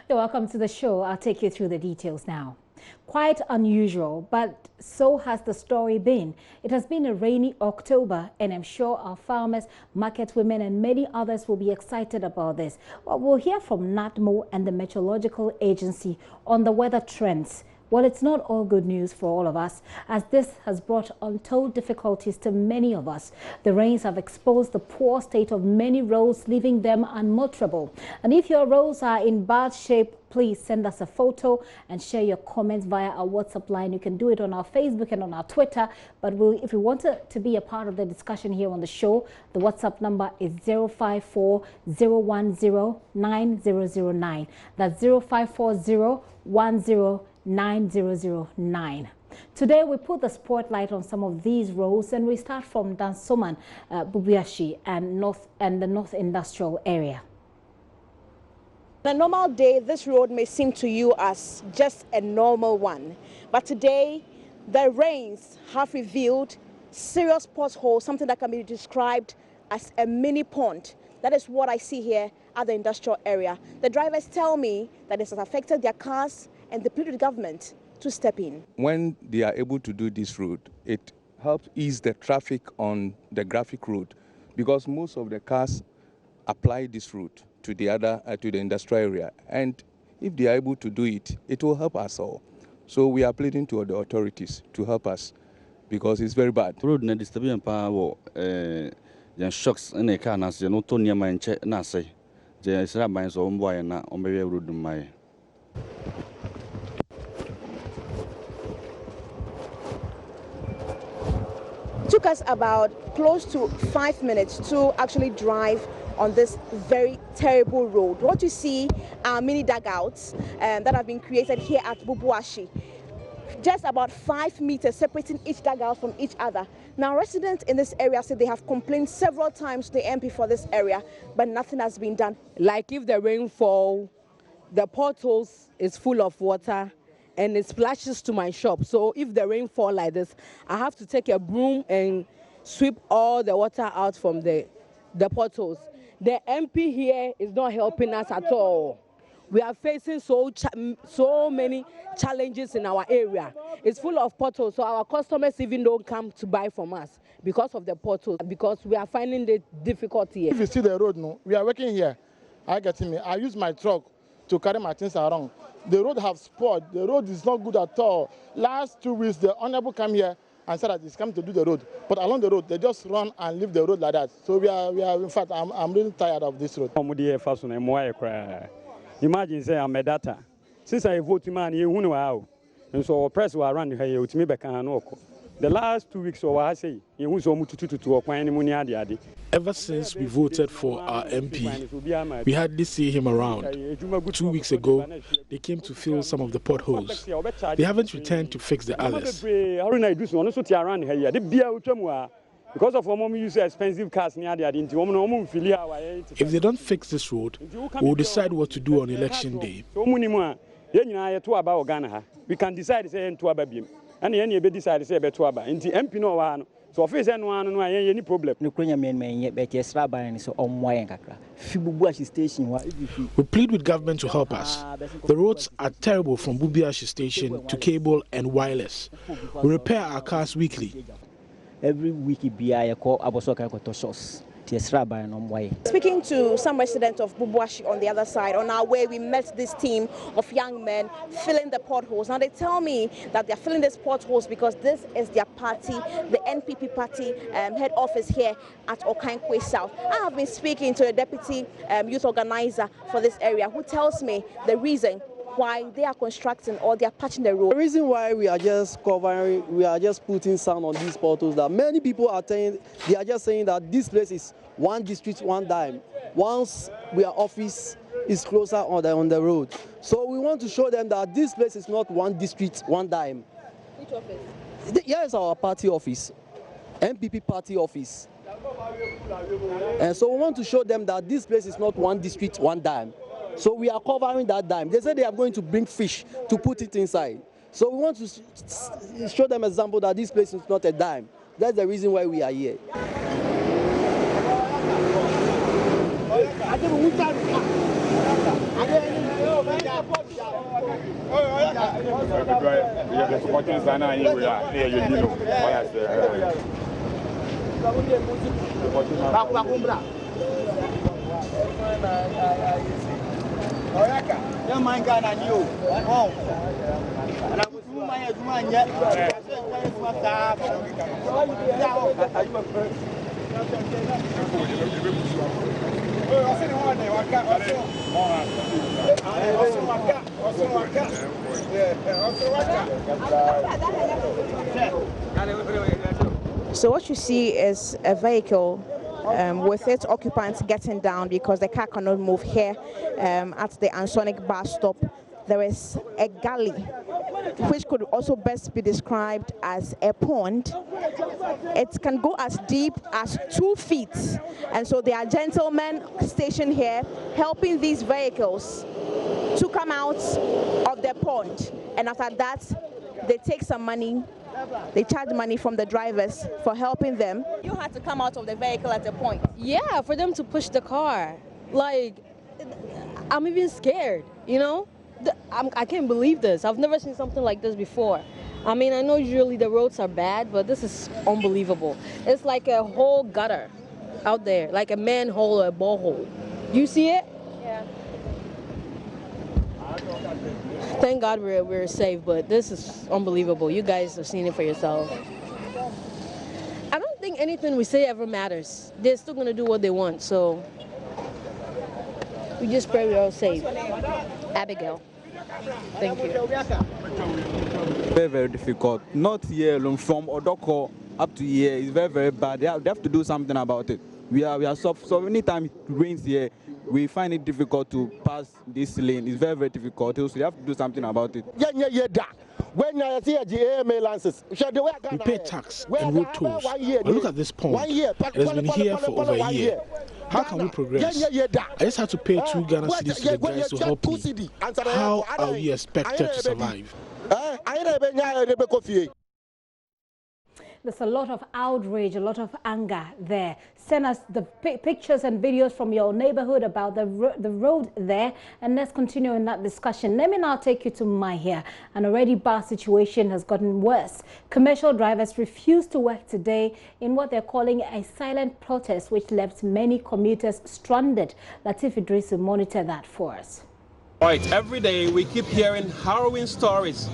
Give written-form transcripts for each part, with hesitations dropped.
Welcome to the show. I'll take you through the details now. Quite unusual, but so has the story been. It has been a rainy October, and I'm sure our farmers, market women, and many others will be excited about this. Well, we'll hear from NATMO and the Meteorological Agency on the weather trends. Well, it's not all good news for all of us, as this has brought untold difficulties to many of us. The rains have exposed the poor state of many roads, leaving them unmotorable. And if your roads are in bad shape, please send us a photo and share your comments via our WhatsApp line. You can do it on our Facebook and on our Twitter. But if you want to be a part of the discussion here on the show, the WhatsApp number is 054 010 9009. That's 054 010 9009. Today we put the spotlight on some of these roads, and we start from Dansoman, Bubuashi and the North Industrial area. On a normal day, this road may seem to you as just a normal one, but today the rains have revealed serious potholes, something that can be described as a mini pond. That is what I see here at the industrial area. The drivers tell me that this has affected their cars, and they plead with the government to step in. When they are able to do this route, it helps ease the traffic on the graphic road, because most of the cars apply this route to the industrial area, and if they are able to do it, it will help us all. So we are pleading to the authorities to help us, because it's very bad. Road na disturbing power shocks in a car na se no to niam enche na se je sra ban so mboy na ombe road mai. Took us about close to 5 minutes to actually drive on this very terrible road. What you see are mini dugouts that have been created here at Bubuashi. Just about 5 meters separating each dugout from each other. Now, residents in this area say they have complained several times to the MP for this area, but nothing has been done. Like if the rain fall, the potholes is full of water and it splashes to my shop. So if the rain fall like this, I have to take a broom and sweep all the water out from the potholes. The MP here is not helping us at all. We are facing so many challenges in our area. It's full of potholes, so our customers even don't come to buy from us because of the potholes, because we are finding it difficult here. If you see the road, no, we are working here. I use my truck to carry my things around. The road have spoiled. The road is not good at all. Last 2 weeks, the honorable came here and said that he's come to do the road. But along the road, they just run and leave the road like that. So we are in fact, I'm really tired of this road. Imagine say I'm a data. Since I vote man, you who know, and so press will run here with me back and the last 2 weeks, or I say, you was almost to acquire money. Ever since we voted for our MP, we hardly see him around. 2 weeks ago, they came to fill some of the potholes. They haven't returned to fix the others. Because of mom use expensive cars near the If they don't fix this road, we'll decide what to do on election day. We can decide say to ababim. And any be decide say be to aba. Nti MP no wa no. So office no one no any problem. No kwenya men be tesra ban so omwa kakra. Fi Bubuashi station wa. We plead with government to help us. The roads are terrible from Bubuashi station to cable and wireless. We repair our cars weekly. Every week I call Abosoka Kotoshos. Speaking to some residents of Bubuashi on the other side, on our way we met this team of young men filling the potholes. Now they tell me that they're filling these potholes because this is their party, the NPP party head office here at Okankwe South. I have been speaking to a deputy youth organizer for this area who tells me the reason why they are constructing or they are patching the road. The reason why we are just covering, we are just putting sound on these portals, that many people are saying, they are just saying that this place is one district, one dime. Once our office is closer on the road. So we want to show them that this place is not one district, one dime. Which office? Here is our party office, MPP party office. And so we want to show them that this place is not one district, one dime. So we are covering that dime. They said they are going to bring fish to put it inside. So we want to show them an example that this place is not a dime. That's the reason why we are here. So what you see is a vehicle with its occupants getting down because the car cannot move here at the Ansonic bus stop. There is a galley, which could also best be described as a pond. It can go as deep as 2 feet. And so there are gentlemen stationed here helping these vehicles to come out of the pond. And after that, they take some money. They charge money from the drivers for helping them. You had to come out of the vehicle at a point. Yeah, for them to push the car. Like, I'm even scared, you know? I can't believe this. I've never seen something like this before. I mean, I know usually the roads are bad, but this is unbelievable. It's like a whole gutter out there, like a manhole or a borehole. You see it? Yeah. Thank God we're safe, but this is unbelievable. You guys have seen it for yourself. I don't think anything we say ever matters. They're still going to do what they want, so we just pray we're all safe. Abigail. Thank you. Very, very difficult. Not here alone, from Odoko up to here is very, very bad. They have to do something about it. We are so anytime it rains here, we find it difficult to pass this lane. It's very, very difficult. So we have to do something about it. We pay tax and road tolls, but look at this pond. It has been here for over a year. How can we progress? I just had to pay 2 Ghana cedis to the guys to help me. How are we expected to survive? There's a lot of outrage, a lot of anger there. Send us the pictures and videos from your neighborhood about the road there, and let's continue in that discussion. Let me now take you to MANHEAN. An already bad situation has gotten worse. Commercial drivers refused to work today in what they're calling a silent protest, which left many commuters stranded. Latif Idris will monitor that for us. Right, every day we keep hearing harrowing stories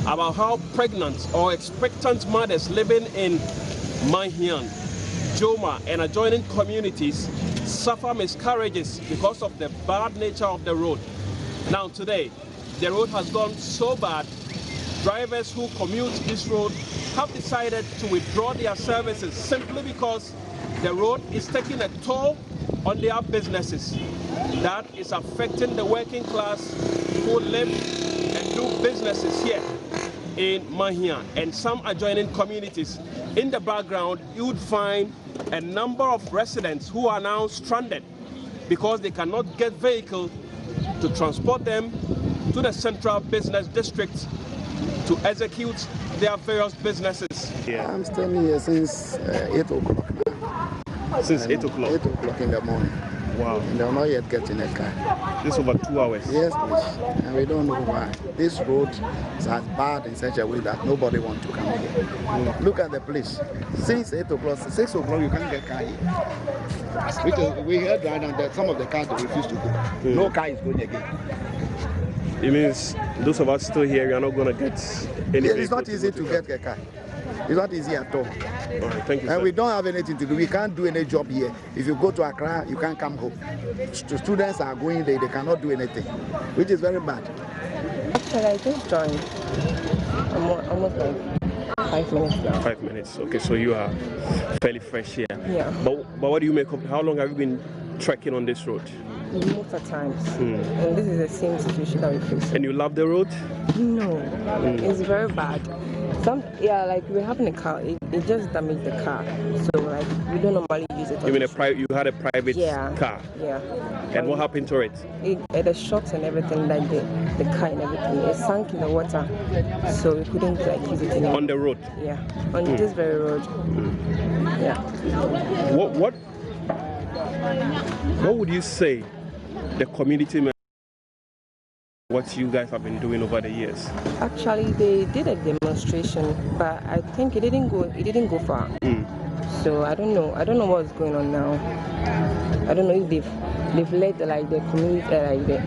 about how pregnant or expectant mothers living in MANHEAN, Joma and adjoining communities suffer miscarriages because of the bad nature of the road. Now today, the road has gone so bad, drivers who commute this road have decided to withdraw their services simply because the road is taking a toll on their businesses. That is affecting the working class who live and do businesses here in MANHEAN and some adjoining communities. In the background, you would find a number of residents who are now stranded because they cannot get vehicles to transport them to the central business district to execute their various businesses. Yeah. I'm staying here since 8 o'clock now. Since 8 o'clock? 8 o'clock in the morning. Wow. And they're not yet getting a car. This over 2 hours? Yes, please. And we don't know why. This road is as bad in such a way that nobody wants to come here. Look at the place. Since 8 o'clock, 6 o'clock, you can't get car here. Because we heard right now that some of the cars refuse to go. No car is going again. It means those of us still here, we are not going to get any. It's not easy to get a car. It's not easy at all. All right, thank you, and sir. we don't have anything to do. We can't do any job here. If you go to Accra, you can't come home. Students are going there, they cannot do anything, which is very bad. Actually, I just joined almost like 5 minutes now. 5 minutes. Okay, so you are fairly fresh here. Yeah. But what do you make of how long have you been trekking on this road? Most of times. And this is the same situation that we face. And you love the road? No. It's very bad. Like we're having a car, it just damaged the car. So like we don't normally use it. You mean you had a private car? Yeah. And what happened to it? The shocks and everything, like the car and everything, it sank in the water. So we couldn't like use it anymore. On the road? Yeah. On this very road. Yeah. What would you say the community what you guys have been doing over the years? Actually, they did a demonstration, but I think it didn't go far. So I don't know what's going on now. I don't know if they've led the community the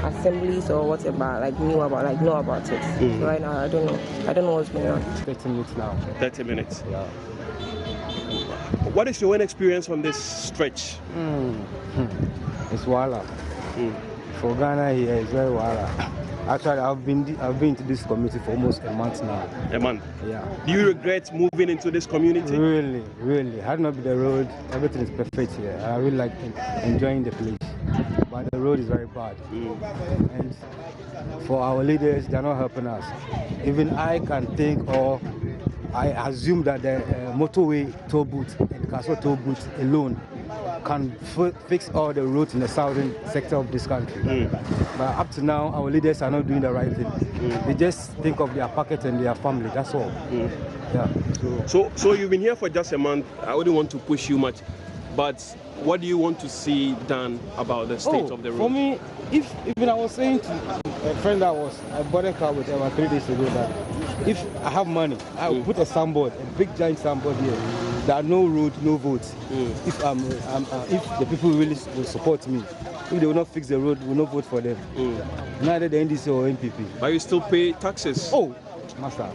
assemblies or whatever, know about it. So right now I don't know what's going on. 30 minutes now. 30 minutes. Yeah. What is your own experience on this stretch? It's wala. For Ghana here, it's very wala. Actually, I've been to this community for almost a month now. A month? Yeah. Do you regret moving into this community? Really, really. Had not been the road, everything is perfect here. I really like enjoying the place. But the road is very bad. And for our leaders, they're not helping us. Even I can think or I assume that the motorway toll booth and Castle toll booth alone can fix all the roads in the southern sector of this country. But up to now, our leaders are not doing the right thing. They just think of their pocket and their family, that's all. Yeah. So you've been here for just a month. I wouldn't want to push you much, but what do you want to see done about the state of the road? For me, even I was saying to a friend I bought a car with about 3 days ago that if I have money, I will put a signboard, a big giant signboard here. There are no road, no votes. If the people really will support me, if they will not fix the road, we will not vote for them. Neither the NDC or NPP. But you still pay taxes? Oh, master,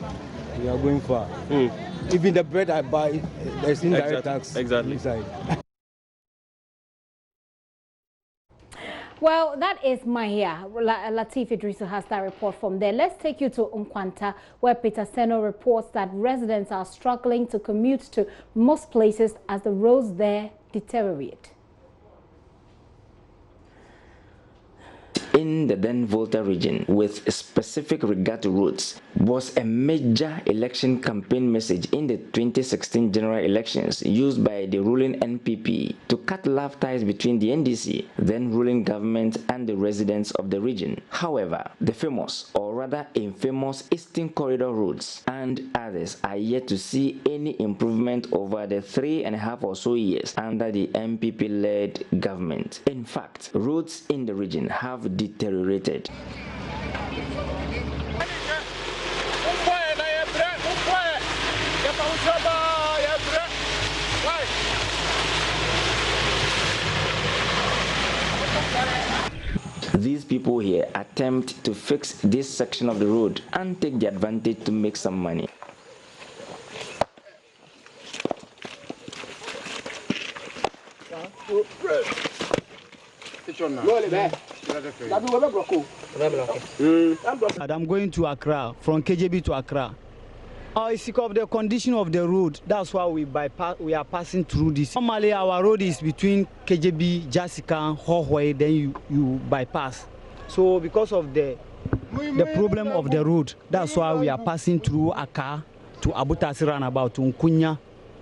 we are going far. Even the bread I buy, there's indirect tax inside. Well, that is MANHEAN. Latif Idrisu has that report from there. Let's take you to Nkwanta, where Peter Seno reports that residents are struggling to commute to most places as the roads there deteriorate. In the then Volta region, with specific regard to roads, was a major election campaign message in the 2016 general elections used by the ruling NPP to cut love ties between the NDC, then ruling government, and the residents of the region. However, the famous, or rather infamous, Eastern Corridor roads and others are yet to see any improvement over the 3.5 or so years under the NPP-led government. In fact, roads in the region have deteriorated. These people here attempt to fix this section of the road and take the advantage to make some money. I'm going to Accra, from KJB to Accra. It's because of the condition of the road. That's why we are passing through this. Normally, our road is between KJB, Jessica, Hohoi, then you bypass. So because of the problem of the road, that's why we are passing through Accra to Abutasi roundabout to Nkunya.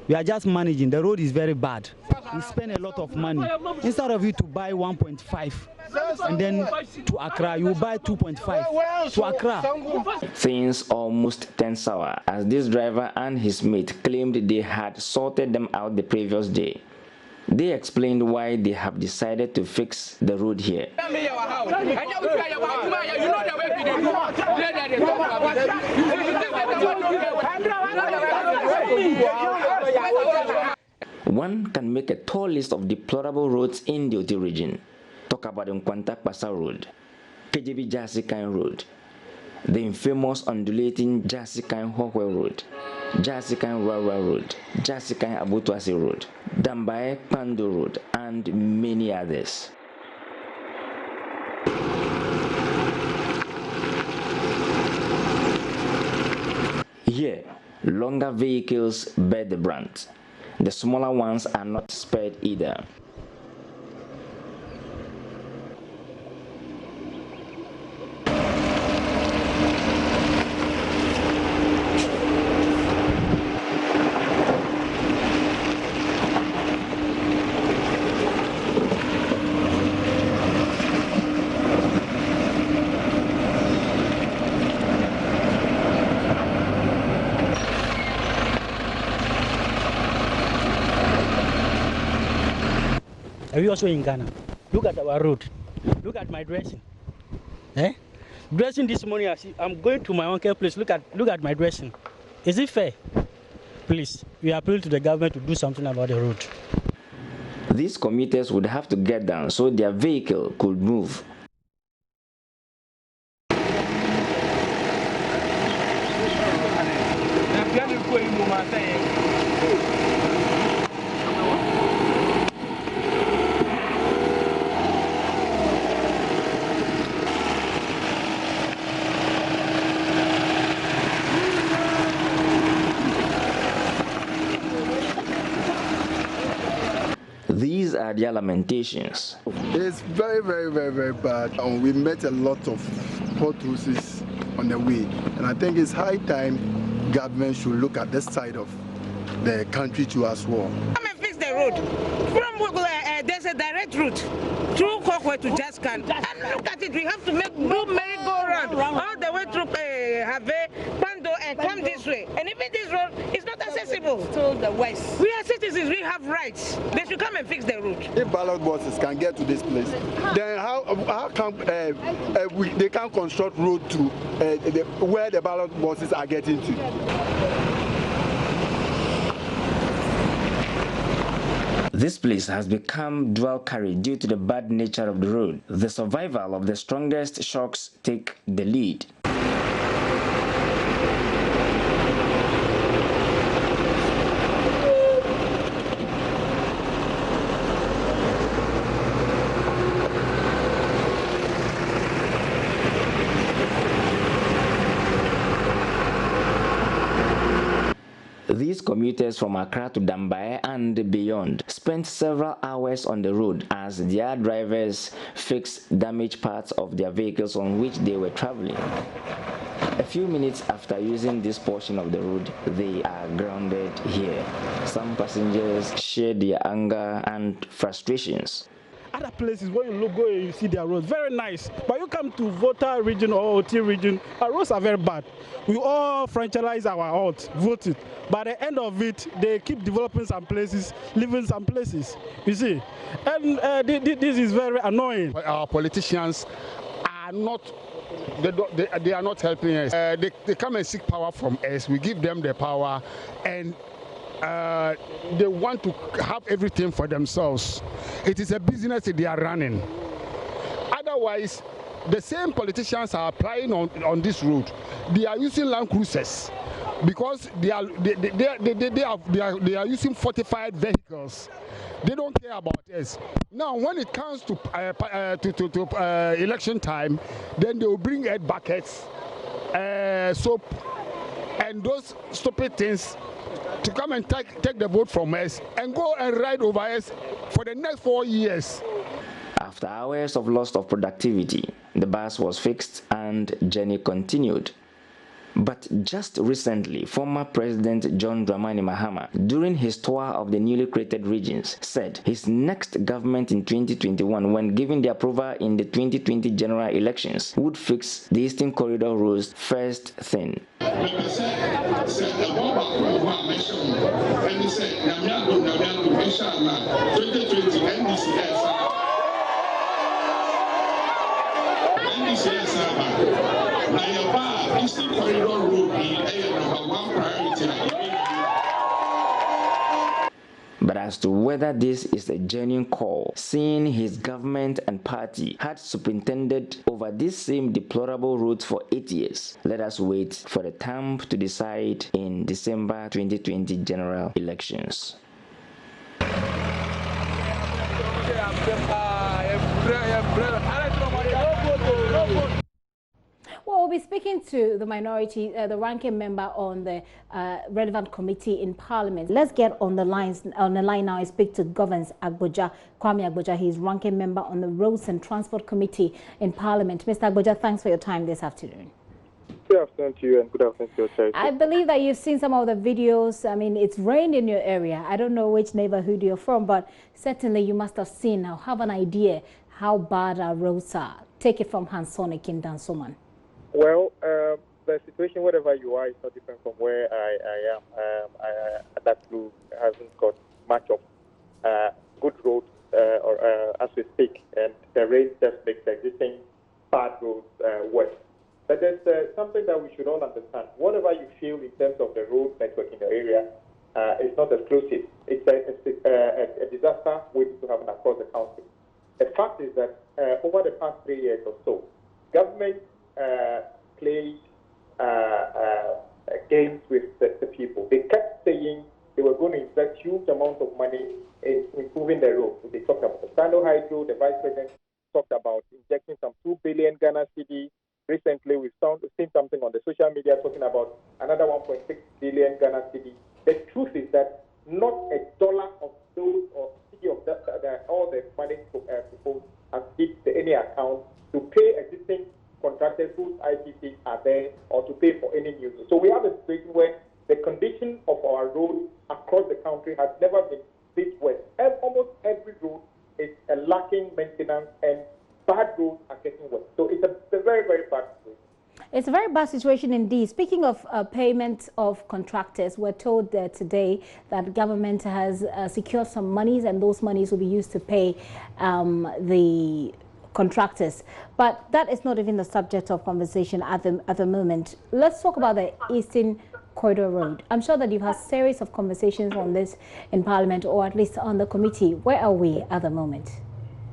We are just managing. The road is very bad. We spend a lot of money. Instead of you to buy 1.5 and then to Accra, you buy 2.5 to Accra. Things almost turned sour as this driver and his mate claimed they had sorted them out the previous day. They explained why they have decided to fix the road here. One can make a tall list of deplorable roads in the Oti region. Talk about the Nkwanta Pasa Road, KJB Jasikan Road, the infamous undulating Jasikan Hohwe Road, Jasikan Rawa Road, Jasikan Abutuasi Road, Dambaye Pando Road, and many others. Here, longer vehicles bear the brunt. The smaller ones are not spared either. Are we also in Ghana? Look at our road. Look at my dressing. Eh? Dressing this morning, I'm going to my uncle's place. Look at my dressing. Is it fair? Please, we appeal to the government to do something about the road. These commuters would have to get down so their vehicle could move. These are their lamentations. It's very, very, very, very bad. We met a lot of potholes on the way, and I think it's high time government should look at this side of the country too as well. Come and fix the road. There's a direct route through Kokwe to Jaskan. And look at it, we have to do merry-go-round all the way through Have, Pando, and come this way. And even this road is not accessible to the west. We are citizens, we have rights. They should come and fix the road. If ballot boxes can get to this place, then how come they can't construct road to where the ballot boxes are getting to? This place has become dual carry due to the bad nature of the road. The survival of the strongest shocks take the lead. These commuters from Accra to Dambaye and beyond spent several hours on the road as their drivers fixed damaged parts of their vehicles on which they were traveling. A few minutes after using this portion of the road, they are grounded here. Some passengers share their anger and frustrations. Other places where you go and you see their roads, very nice. But you come to Volta region or OT region, our roads are very bad. We all franchise our out, vote it. By the end of it, they keep developing some places, leaving some places. You see, and this is very annoying. Our politicians are not. They are not helping us. They come and seek power from us. We give them the power, and they want to have everything for themselves. It is a business that they are running. Otherwise, the same politicians are applying on this road. They are using Land Cruisers because they are using fortified vehicles. They don't care about us. Now, when it comes to election time, then they will bring head buckets, soap, and those stupid things to come and take the vote from us and go and ride over us for the next 4 years. After hours of loss of productivity, the bus was fixed and journey continued. But just recently, former President John Dramani Mahama, during his tour of the newly created regions, said his next government in 2021, when given the approval in the 2020 general elections, would fix the Eastern Corridor roads first thing. But as to whether this is a genuine call, seeing his government and party had superintended over this same deplorable route for 8 years, let us wait for the time to decide in December 2020 general elections. Well, we'll be speaking to the minority, the ranking member on the relevant committee in Parliament. Let's get on the line now and speak to Governor Agboja, Kwame Agboja. He's ranking member on the Roads and Transport Committee in Parliament. Mr. Agboja, thanks for your time this afternoon. Good afternoon to you and good afternoon to your charity. I believe that you've seen some of the videos. I mean, it's rained in your area. I don't know which neighborhood you're from, but certainly you must have seen or have an idea how bad our roads are. Take it from Hansonic in Dansoman. Well, the situation wherever you are is not different from where I am. That blue hasn't got much of good roads as we speak, and the rain just makes the existing bad roads worse. But there's something that we should all understand. Whatever you feel in terms of the road network in the area is not exclusive. It's a disaster waiting to happen across the country. The fact is that over the past 3 years or so, government played games with the people. They kept saying they were going to invest huge amounts of money in improving the road. They talked about the Sando Hydro. The Vice President talked about injecting some 2 billion Ghana cedi. Recently, we've seen something on the social media talking about another 1.6 billion Ghana cedi. The truth is that not a dollar of those or cedi of all the money proposed has hit any account to pay existing contractors whose IPCs are there or to pay for any new. So we have a situation where the condition of our roads across the country has never been this worse. Almost every road is lacking maintenance, and bad roads are getting worse. So it's a very, very bad situation. It's a very bad situation indeed. Speaking of payment of contractors, we're told today that government has secured some monies, and those monies will be used to pay the contractors. But that is not even the subject of conversation at the moment. Let's talk about the Eastern Corridor Road. I'm sure that you've had a series of conversations on this in Parliament, or at least on the committee. Where are we at the moment?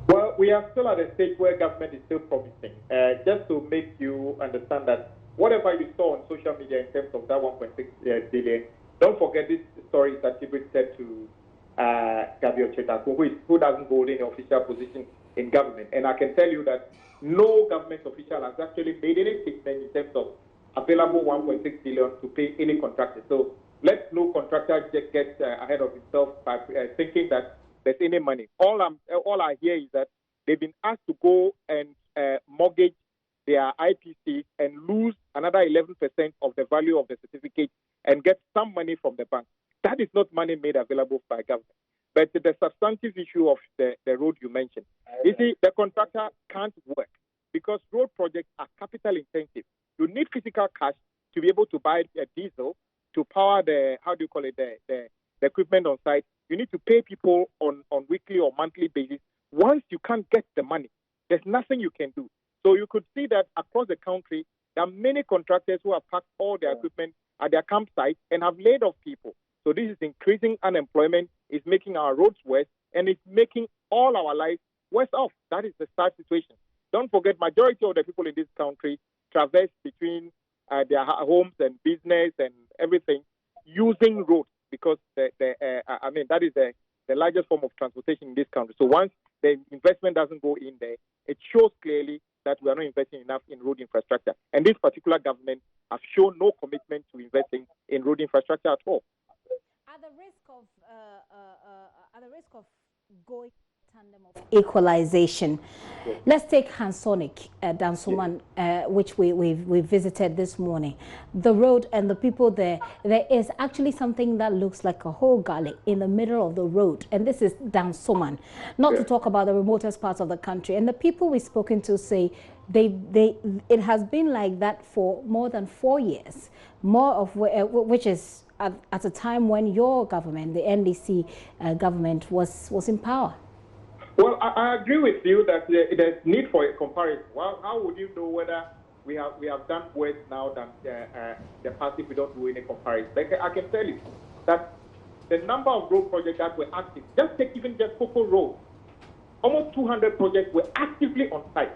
Well, we are still at a stage where government is still promising. Just to make you understand that whatever you saw on social media in terms of that 1.6 billion, don't forget this story is attributed to Gabriel Chetaku, who doesn't hold any official position in government. And I can tell you that no government official has actually made any statement in terms of available 1.6 billion to pay any contractor. So let no contractor just get ahead of himself by thinking that there's any money. All I hear is that they've been asked to go and mortgage their IPCs and lose another 11% of the value of the certificate and get some money from the bank. That is not money made available by government. But the substantive issue of the road you mentioned, you see, the contractor can't work because road projects are capital intensive. You need physical cash to be able to buy a diesel to power the, the equipment on site. You need to pay people on weekly or monthly basis. Once you can't get the money, there's nothing you can do. So you could see that across the country, there are many contractors who have packed all their equipment at their campsites and have laid off people. So this is increasing unemployment, it's making our roads worse, and it's making all our lives worse off. That is the sad situation. Don't forget, majority of the people in this country traverse between their homes and business and everything using roads because that is the largest form of transportation in this country. So once the investment doesn't go in there, it shows clearly that we are not investing enough in road infrastructure. And this particular government has shown no commitment to investing in road infrastructure at all. At the risk of going tandem of equalization, let's take Hansonic, Dansoman, which we visited this morning. The road and the people there is actually something that looks like a whole gully in the middle of the road, and this is Dansoman, not to talk about the remotest parts of the country. And the people we've spoken to say it has been like that for more than 4 years, more of which is at a time when your government, the NDC government, was in power. Well, I agree with you that there's need for a comparison. Well, how would you know whether we have done worse now than the past if we don't do any comparison? Like, I can tell you that the number of road projects that were active, just Cocoa Road, almost 200 projects were actively on site.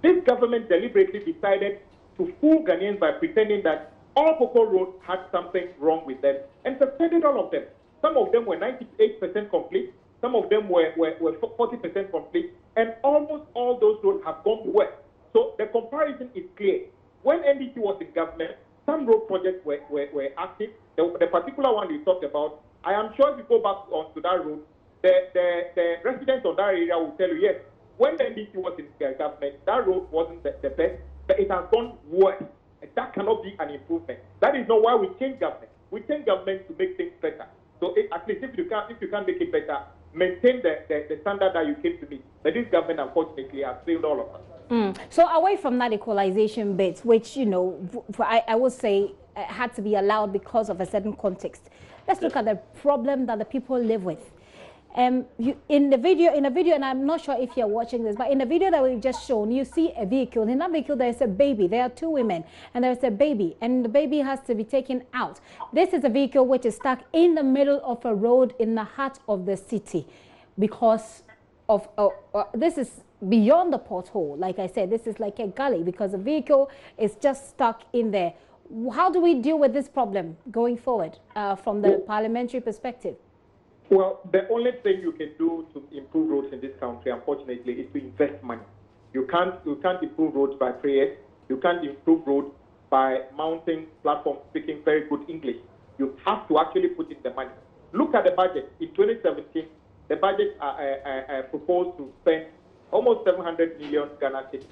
This government deliberately decided to fool Ghanaians by pretending that all Cocoa Road had something wrong with them and suspended all of them. Some of them were 98% complete. Some of them were 40% complete, and almost all those roads have gone well. So the comparison is clear. When NDC was in government, some road projects were active. The particular one you talked about, I am sure if you go back onto that road, the residents of that area will tell you, yes, when the NDC was in government, that road wasn't the best, but it has gone worse. And that cannot be an improvement. That is not why we change government. We change government to make things better. So at least if you can't make it better, maintain the standard that you came to meet. But this government, unfortunately, has failed all of us. So away from that equalization bit, which, you know, I would say had to be allowed because of a certain context, let's look at the problem that the people live with. In the video, and I'm not sure if you're watching this, but in the video that we've just shown, you see a vehicle. In that vehicle, there is a baby. There are two women, and there's a baby, and the baby has to be taken out. This is a vehicle which is stuck in the middle of a road in the heart of the city, because of this is beyond the pothole. Like I said, this is like a gully because the vehicle is just stuck in there. How do we deal with this problem going forward from the parliamentary perspective? Well, the only thing you can do to improve roads in this country, unfortunately, is to invest money. You can't improve roads by prayers. You can't improve roads by mounting platforms speaking very good English. You have to actually put in the money. Look at the budget. In 2017, the budget proposed to spend almost 700 million Ghana cedis.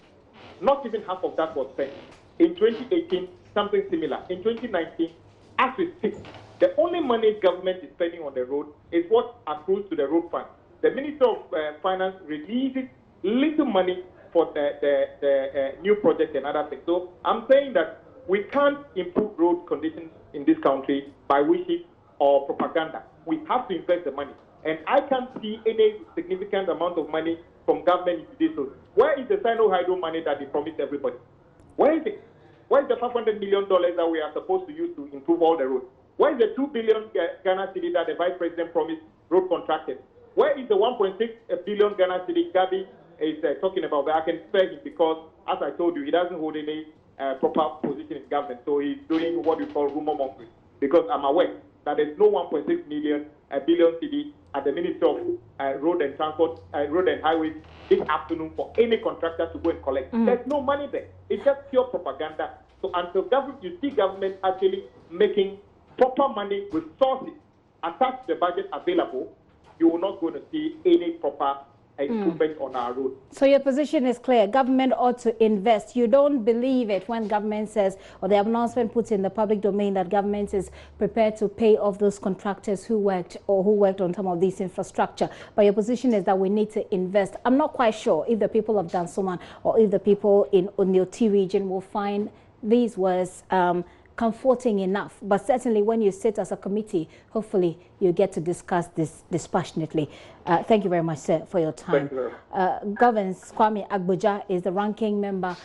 Not even half of that was spent. In 2018, something similar. In 2019, as we speak, the only money government is spending on the road is what accrues to the road fund. The Minister of Finance releases little money for the new project and other things. So I'm saying that we can't improve road conditions in this country by wishes or propaganda. We have to invest the money. And I can't see any significant amount of money from government into this road. Where is the Sino-Hydro money that they promised everybody? Where is it? Where is the $500 million that we are supposed to use to improve all the roads? Where is the 2 billion Ghana cedi that the Vice President promised road contractors? Where is the 1.6 billion Ghana cedi Gabi is talking about? But I can spare him because, as I told you, he doesn't hold any proper position in government. So he's doing what we call rumor mongering. Because I'm aware that there's no 1.6 billion cedi at the Ministry of Road and Transport, Road and Highways this afternoon for any contractor to go and collect. There's no money there. It's just pure propaganda. So until you see government actually making proper money, resources attached to the budget available, you will not going to see any proper improvement on our road. So your position is clear. Government ought to invest. You don't believe it when government says, or the announcement puts in the public domain that government is prepared to pay off those contractors who worked on some of these infrastructure. But your position is that we need to invest. I'm not quite sure if the people of Dansoman or if the people in Onioti region will find these words comforting enough, but certainly when you sit as a committee, hopefully you get to discuss this dispassionately. Thank you very much, sir, for your time. Governance Kwame Agboja is the ranking member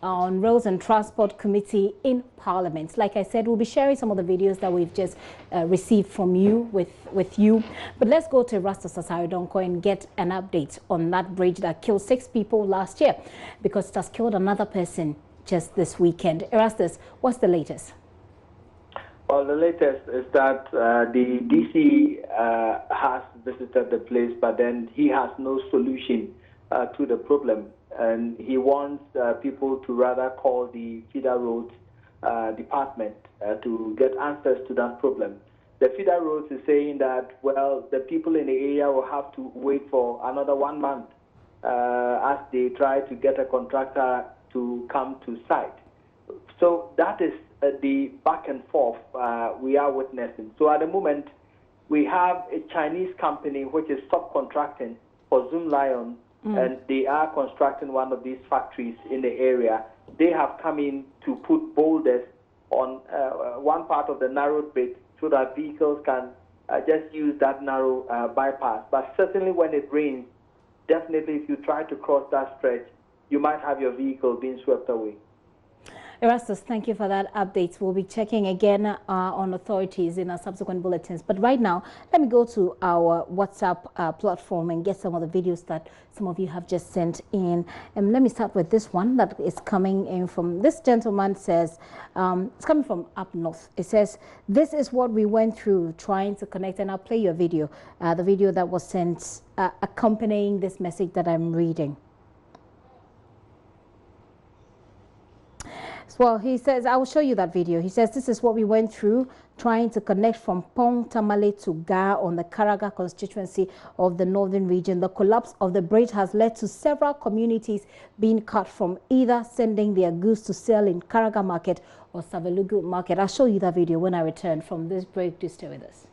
on Roads and Transport Committee in Parliament. Like I said, we'll be sharing some of the videos that we've just received from you with you. But let's go to Erastus Asaridonko and get an update on that bridge that killed 6 people last year, because it has killed another person just this weekend. Erastus, what's the latest? Well, the latest is that the DC has visited the place, but then he has no solution to the problem. And he wants people to rather call the feeder roads department to get answers to that problem. The feeder roads is saying that, well, the people in the area will have to wait for another 1 month as they try to get a contractor to come to site. So that is the back and forth we are witnessing. So at the moment, we have a Chinese company which is subcontracting for Zoom Lion, and they are constructing one of these factories in the area. They have come in to put boulders on one part of the narrow bit so that vehicles can just use that narrow bypass. But certainly when it rains, definitely if you try to cross that stretch, you might have your vehicle being swept away. Erastus, thank you for that update. We'll be checking again on authorities in our subsequent bulletins. But right now, let me go to our WhatsApp platform and get some of the videos that some of you have just sent in. And let me start with this one that is coming in from this gentleman. Says, it's coming from up north. It says, this is what we went through trying to connect. And I'll play your video, the video that was sent accompanying this message that I'm reading. Well, he says, I will show you that video. He says, this is what we went through trying to connect from Pong Tamale to Ga on the Karaga constituency of the northern region. The collapse of the bridge has led to several communities being cut from either sending their goods to sell in Karaga market or Savelugu market. I'll show you that video when I return from this break. Do stay with us.